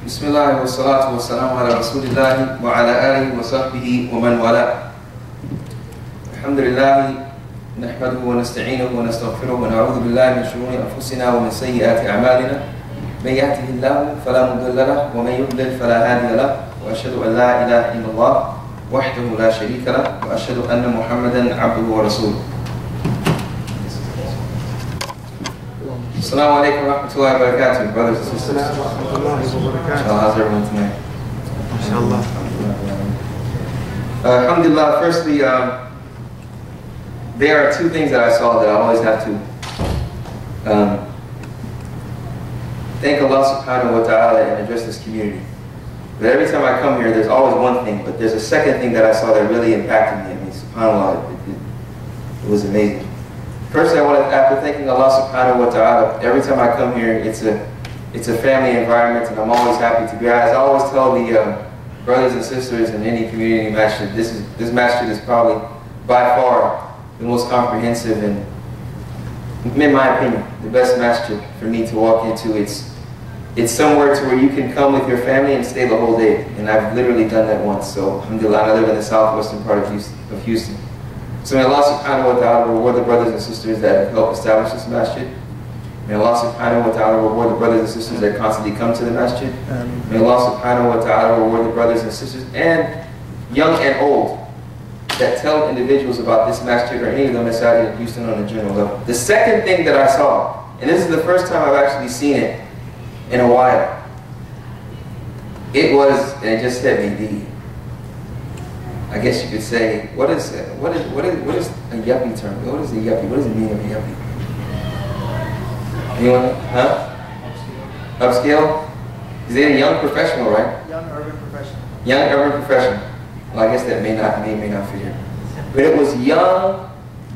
Bismillah wa salatu wa salam ala Rasulillah wa ala alihi wa sahbihi wa man wala. Alhamdulillah, nahmaduhu wa nasta'inuhu wa nastaghfiruhu wa na'udhu billahi min shururi anfusina wa min sayyiati a'malina. Man yahdihillahu fala mudilla lahu wa man yudlil fala hadiya lahu. Wa ashhadu an la ilaha illallah wahdahu la sharika lahu wa ashhadu anna Muhammadan abduhu wa rasuluh. Assalamu alaikum wa rahmatullahi wa barakatuh, brothers and sisters. How's everyone tonight? Inshallah. Alhamdulillah, firstly, there are two things that I saw that I always have to thank Allah subhanahu wa ta'ala and address this community. But every time I come here, there's always one thing, but there's a second thing that I saw that really impacted me. I mean, subhanAllah, it was amazing. First, I want to, after thanking Allah subhanahu wa ta'ala, every time I come here, it's a family environment, and I'm always happy to be here. As I always tell the brothers and sisters in any community masjid, this masjid is probably by far the most comprehensive and, in my opinion, the best masjid for me to walk into. It's somewhere to where you can come with your family and stay the whole day, and I've literally done that once. So, alhamdulillah, I live in the southwestern part of Houston. So may Allah subhanahu wa ta'ala reward the brothers and sisters that have helped establish this masjid. May Allah subhanahu wa ta'ala reward the brothers and sisters that constantly come to the masjid. May Allah subhanahu wa ta'ala reward the brothers and sisters, and young and old, that tell individuals about this masjid or any of the masajid in Houston on a general level. The second thing that I saw, and this is the first time I've actually seen it in a while, it was, and it just hit me, I guess you could say, what is a yuppie term? What is a yuppie? What does it mean to be a yuppie? Anyone? Huh? Upscale? Is it a young professional, right? Young urban professional. Young urban professional. Well, I guess that may not fit here. But it was young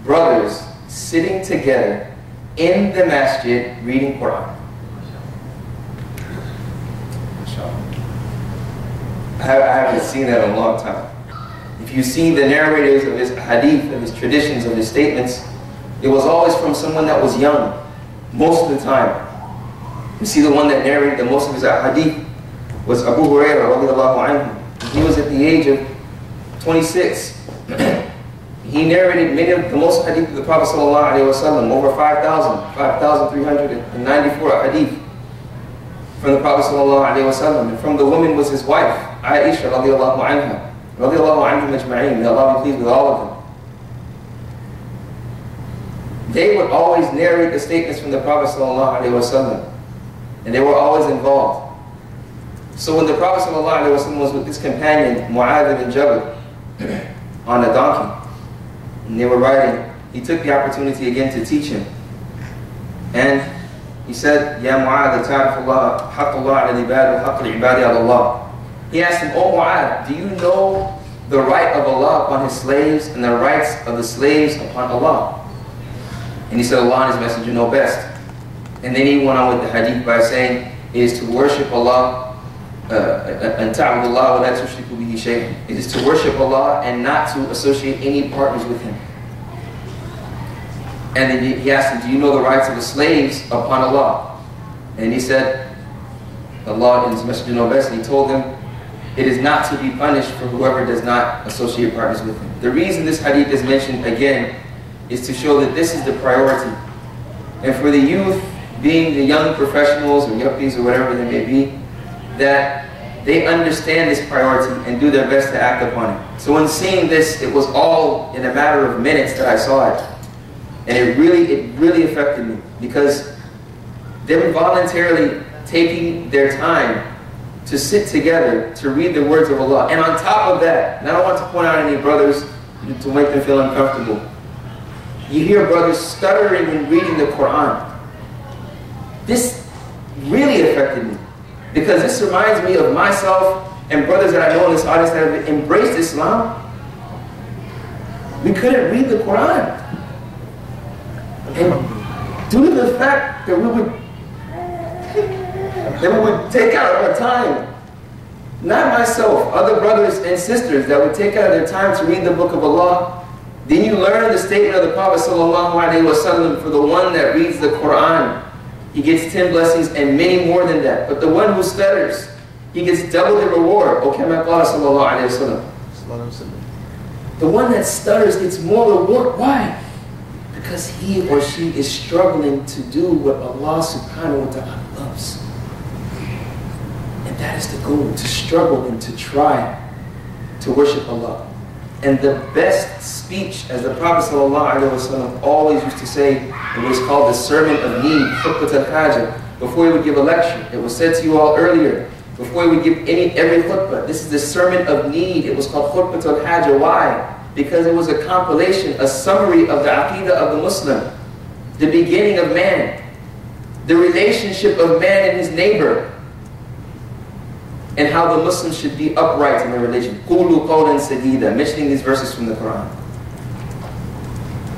brothers sitting together in the masjid reading Quran. I haven't seen that in a long time. If you see the narrators of his hadith, of his traditions, of his statements, it was always from someone that was young, most of the time. You see the one that narrated the most of his hadith was Abu Hurairah radiallahu anhu. He was at the age of 26. He narrated many of the most hadith of the Prophet sallallahu alaihi wasallam, over 5,394 hadith from the Prophet sallallahu alaihi wasallam. And from the women was his wife, Aisha radiallahu anha. Radiallahu anhum ajma'in, may Allah be pleased with all of them. They would always narrate the statements from the Prophet sallallahu alaihi wasallam, and they were always involved. So when the Prophet sallallahu alaihi wasallam was with his companion Mu'adh ibn Jabal on a donkey, and they were riding, he took the opportunity again to teach him. And he said, Ya Mu'adh, ta'arifullah, haqqullah ala ibad, wa haqqul ibadi ala Allah. He asked him, "Oh Mu'adh, do you know the right of Allah upon His slaves and the rights of the slaves upon Allah?" And he said, "Allah and His Messenger know best." And then he went on with the hadith by saying, it is to worship Allah, and ta'budullah wa la tushriku bihi shay'an. It is to worship Allah and not to associate any partners with Him. And then he asked him, "Do you know the rights of the slaves upon Allah?" And he said, "Allah and His Messenger know best." And he told them, it is not to be punished for whoever does not associate partners with him. The reason this hadith is mentioned again is to show that this is the priority. And for the youth, being the young professionals or yuppies or whatever they may be, that they understand this priority and do their best to act upon it. So when seeing this, it was all in a matter of minutes that I saw it. And it really affected me, because them voluntarily taking their time to sit together to read the words of Allah. And on top of that, and I don't want to point out any brothers to make them feel uncomfortable, you hear brothers stuttering when reading the Quran. This really affected me, because this reminds me of myself and brothers that I know in this audience that have embraced Islam. We couldn't read the Quran. And due to the fact that we would take out our time, not myself, other brothers and sisters that would take out their time to read the book of Allah, then you learn the statement of the Prophet sallallahu alaihi wasallam, for the one that reads the Quran, he gets 10 blessings and many more than that. But the one who stutters he gets double the reward. O kama qala sallallahu alayhi wa sallam. The one that stutters gets more reward. Why? Because he or she is struggling to do what Allah subhanahu wa ta'ala loves. And that is the goal, to struggle and to try to worship Allah. And the best speech, as the Prophet ﷺ always used to say, it was called the sermon of need, khutbat al-haja. Before he would give a lecture, it was said to you all earlier, before he would give every khutbah, this is the sermon of need. It was called khutbat al-haja. Why? Because it was a compilation, a summary of the aqidah of the Muslim, the beginning of man, the relationship of man and his neighbor, and how the Muslims should be upright in their religion. Qulu qawlan sadida, mentioning these verses from the Quran.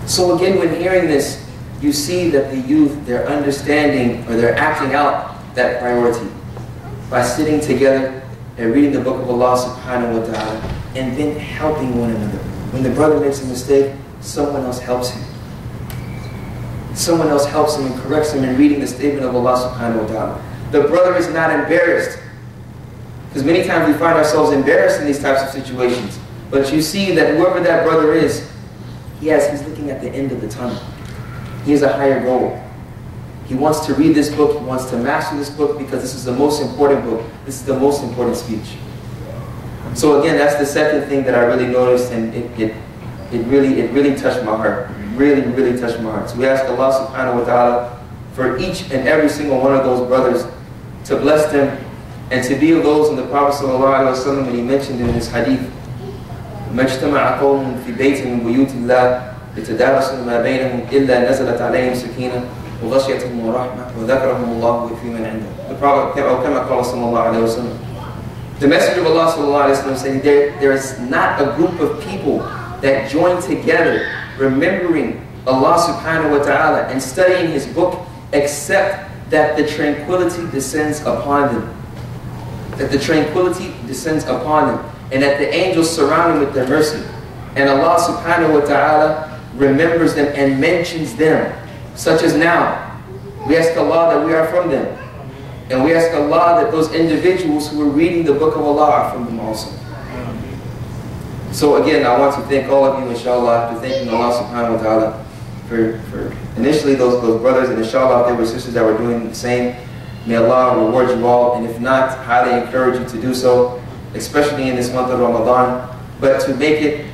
So again, when hearing this, you see that the youth, they're understanding, or they're acting out that priority by sitting together and reading the book of Allah subhanahu wa ta'ala, and then helping one another. When the brother makes a mistake, someone else helps him. Someone else helps him and corrects him in reading the statement of Allah subhanahu wa ta'ala. The brother is not embarrassed. Because many times we find ourselves embarrassed in these types of situations. But you see that whoever that brother is, he's looking at the end of the tunnel. He has a higher goal. He wants to read this book, he wants to master this book, because this is the most important book. This is the most important speech. So again, that's the second thing that I really noticed, and it really touched my heart. Really touched my heart. So we ask Allah subhanahu wa ta'ala for each and every single one of those brothers to bless them, and to be of those in the Prophet sallallahu alaihi wasallam when he mentioned in his hadith, مَجْتَمَعَ قَوْمٌ فِي بَيْتٍ مِنْ بُيُوتِ اللَّهِ يَتَدَارَسُونَ مَا بَيْنَهُمْ إِلَّا نَزَلَتْ عَلَيْهِمْ سَكِينَةٌ وَغَشِيَتْهُمُ الرَّحْمَةُ وَذَكَرَهُمُ اللَّهُ فِي مَنْ عِنْدَهُ. The Prophet, كما قال صلى الله عليه وسلم, the Messenger of Allah sallallahu alaihi wasallam said, there is not a group of people that join together remembering Allah subhanahu wa ta'ala and studying His book, except that the tranquility descends upon them. That the tranquility descends upon them, and that the angels surround them with their mercy. And Allah subhanahu wa ta'ala remembers them and mentions them, such as now. We ask Allah that we are from them. And we ask Allah that those individuals who are reading the book of Allah are from them also. So again, I want to thank all of you, inshallah, after thanking Allah subhanahu wa ta'ala for initially those brothers, and inshallah if there were sisters that were doing the same. May Allah reward you all, and if not, highly encourage you to do so, especially in this month of Ramadan, but to make it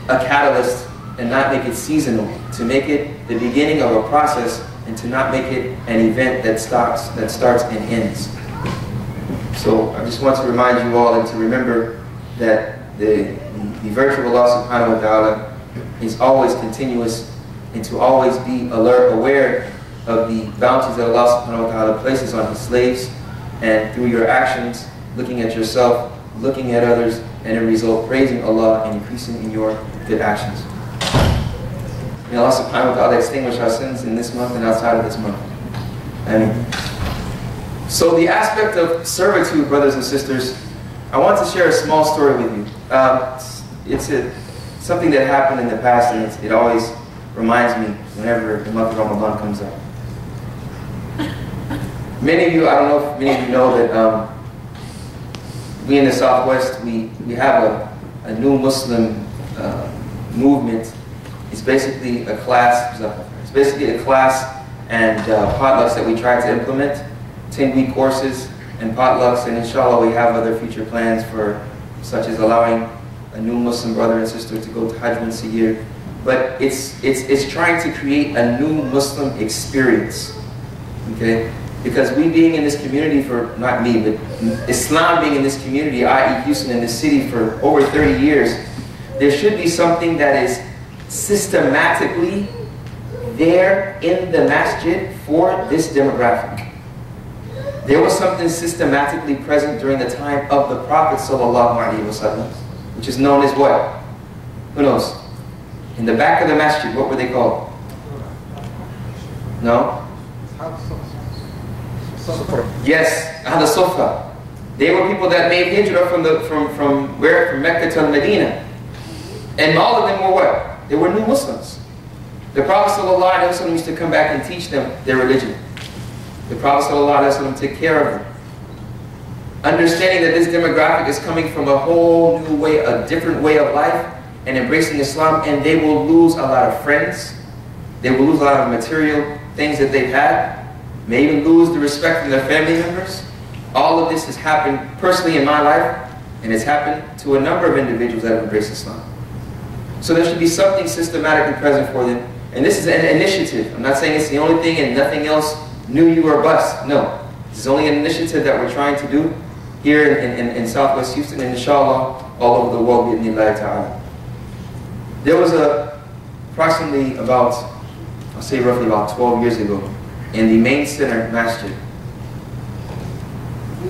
a catalyst and not make it seasonal, to make it the beginning of a process, and to not make it an event that starts and ends. So I just want to remind you all and to remember that the virtue of Allah subhanahu wa ta'ala is always continuous, and to always be alert, aware of the bounties that Allah subhanahu wa ta'ala places on His slaves, and through your actions, looking at yourself, looking at others, and in result praising Allah and increasing in your good actions. May Allah subhanahu wa ta'ala extinguish our sins in this month and outside of this month. Ameen. So the aspect of servitude, brothers and sisters, I want to share a small story with you. It's something that happened in the past, and it always reminds me whenever the month of Ramadan comes up. Many of you, I don't know if many of you know that we in the Southwest, we have a new Muslim movement. It's basically a class. It's basically a class and potlucks that we try to implement, 10-week courses and potlucks, and inshallah we have other future plans for, such as allowing a new Muslim brother and sister to go to Hajj once a year. But it's trying to create a new Muslim experience, okay? Because we being in this community for, not me, but Islam being in this community, i.e. Houston, in this city for over 30 years, there should be something that is systematically there in the masjid for this demographic. There was something systematically present during the time of the Prophet ﷺ, which is known as what? Who knows? In the back of the masjid, what were they called? No? Yes, Ahl Sufa. They were people that made hijrah from where? From Mecca to Medina. And all of them were what? They were new Muslims. The Prophet ﷺ used to come back and teach them their religion. The Prophet ﷺ took care of them understanding that this demographic is coming from a whole new way, a different way of life, and embracing Islam, and they will lose a lot of friends. They will lose a lot of material things that they've had, may even lose the respect from their family members. All of this has happened personally in my life, and it's happened to a number of individuals that have embraced Islam. So there should be something systematically present for them. And this is an initiative. I'm not saying it's the only thing and nothing else, new you or bust. No. This is only an initiative that we're trying to do here in Southwest Houston, and inshallah, all over the world, bi'idhnillahi ta'ala. There was approximately about, I'll say roughly about 12 years ago, in the main center masjid,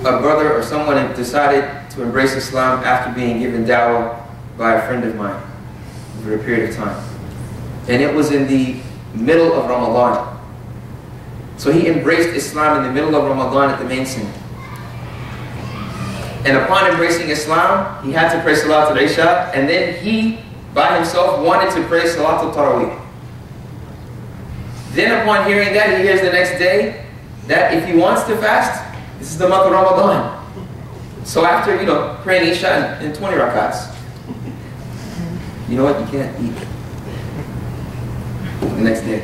a brother or someone had decided to embrace Islam after being given dawah by a friend of mine over a period of time. And it was in the middle of Ramadan. So he embraced Islam in the middle of Ramadan at the main center. And upon embracing Islam, he had to pray Salatul Isha, and then he, by himself, wanted to pray Salatul Taraweeh. Then upon hearing that, he hears the next day that if he wants to fast, this is the month of Ramadan. So after, praying Isha in 20 rakats, you know what, you can't eat the next day.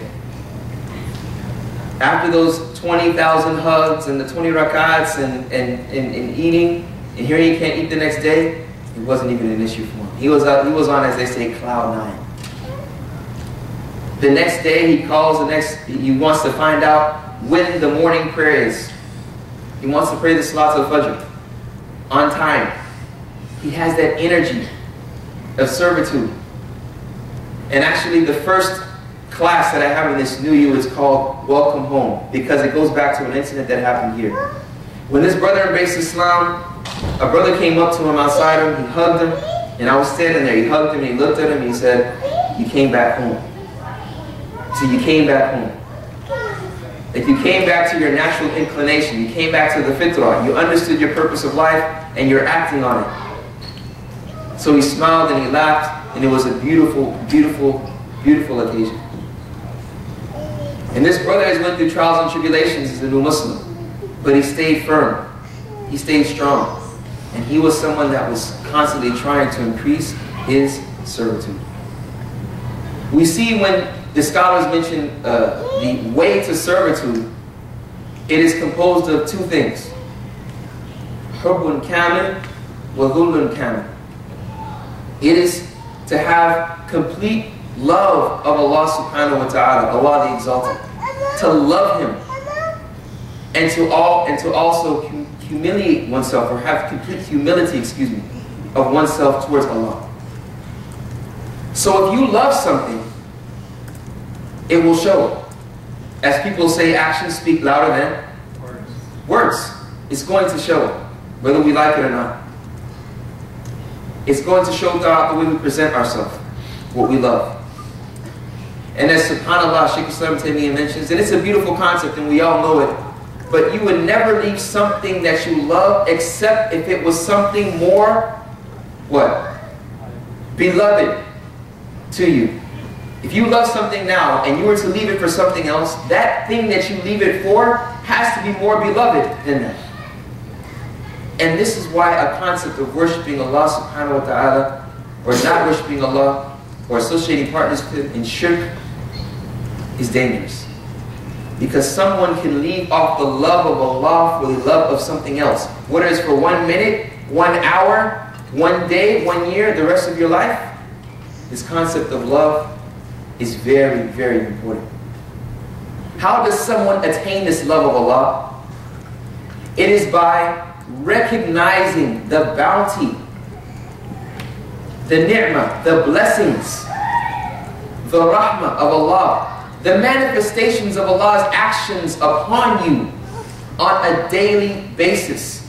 After those 20,000 hugs and the 20 rakats and eating, and hearing he can't eat the next day, it wasn't even an issue for him. He was on, as they say, cloud 9. The next day he calls, he wants to find out when the morning prayer is. He wants to pray the Salatul Fajr on time. He has that energy of servitude. And actually the first class that I have in this new year is called Welcome Home, because it goes back to an incident that happened here. When this brother embraced Islam, a brother came up to him outside him, he hugged him, and I was standing there. He hugged him, and he looked at him, and he said, "You came back home." So you came back home. Like you came back to your natural inclination, you came back to the fitrah, you understood your purpose of life, and you're acting on it. So he smiled and he laughed, and it was a beautiful, beautiful, beautiful occasion. And this brother has went through trials and tribulations as a new Muslim, but he stayed firm, he stayed strong, and he was someone that was constantly trying to increase his servitude. We see when the scholars mention the way to servitude, it is composed of two things: hubbun kamil wa dhullun kamil. It is to have complete love of Allah subhanahu wa ta'ala, Allah the Exalted, to love Him, and to also humiliate oneself, or have complete humility, of oneself towards Allah. So if you love something, it will show. As people say, actions speak louder than words. It's going to show, whether we like it or not. It's going to show throughout the way we present ourselves, what we love. And as subhanAllah, Shaykh Islam Taymiyyah mentions, and it's a beautiful concept and we all know it, but you would never leave something that you love except if it was something more, what? Beloved to you. If you love something now and you were to leave it for something else, that thing that you leave it for has to be more beloved than that. And this is why a concept of worshiping Allah subhanahu wa ta'ala, or not worshiping Allah, or associating partners with Him in shirk, is dangerous. Because someone can leave off the love of Allah for the love of something else. Whether it's for 1 minute, 1 hour, 1 day, 1 year, the rest of your life. This concept of love is very, very important. How does someone attain this love of Allah? It is by recognizing the bounty, the ni'mah, the blessings, the rahmah of Allah, the manifestations of Allah's actions upon you on a daily basis.